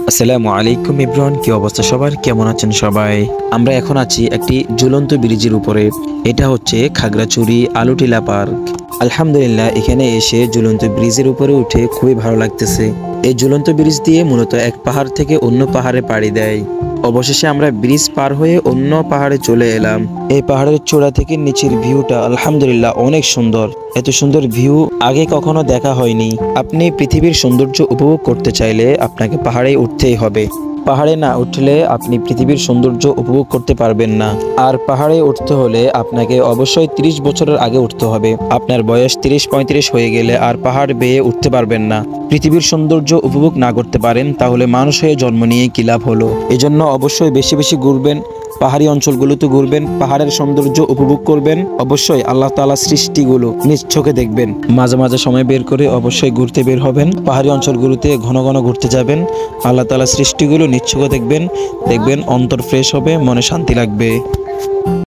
আসসালামু আলাইকুম এভরিওয়ান, কি অবস্থা সবার? কেমন আছেন সবাই? আমরা এখন আছি একটি ঝুলন্ত ব্রিজের উপরে। এটা হচ্ছে খাগড়াছড়ি আলুটিলা পার্ক। আলহামদুলিল্লাহ, এখানে এসে ঝুলন্ত ব্রিজের উপরে উঠে খুবই ভালো লাগতেছে। এই ঝুলন্ত ব্রিজ দিয়ে মূলত এক পাহাড় থেকে অন্য পাহাড়ে পাড়ি দেয়। অবশেষে আমরা ব্রিজ পার হয়ে অন্য পাহাড়ে চলে এলাম। এই পাহাড়ের চূড়া থেকে নিচের ভিউটা আলহামদুলিল্লাহ অনেক সুন্দর। এত সুন্দর ভিউ আগে কখনো দেখা হয়নি। আপনি পৃথিবীর সৌন্দর্য উপভোগ করতে চাইলে আপনাকে পাহাড়ে উঠতেই হবে। পাহাড়ে না উঠলে আপনি পৃথিবীর সৌন্দর্য উপভোগ করতে পারবেন না। আর পাহাড়ে উঠতে হলে আপনাকে অবশ্যই 30 বছরের আগে উঠতে হবে। আপনার বয়স 30-35 হয়ে গেলে আর পাহাড় বেয়ে উঠতে পারবেন না। পৃথিবীর সৌন্দর্য উপভোগ না করতে পারেন তাহলে মানুষ হয়ে জন্ম নিয়ে কি লাভ হলো? এজন্য অবশ্যই বেশি বেশি ঘুরবেন, পাহাড়ি অঞ্চলগুলোতে ঘুরবেন, পাহাড়ের সৌন্দর্য উপভোগ করবেন। অবশ্যই আল্লাহ তাআলা সৃষ্টিগুলো নিজ চোখে দেখবেন। মাঝে মাঝে সময় বের করে অবশ্যই ঘুরতে বের হবেন। পাহাড়ি অঞ্চলগুলোতে ঘন ঘন ঘুরতে যাবেন। আল্লাহ তাআলা সৃষ্টিগুলো নিজ চোখে দেখবেন। দেখবেন অন্তর ফ্রেশ হবে, মনে শান্তি লাগবে।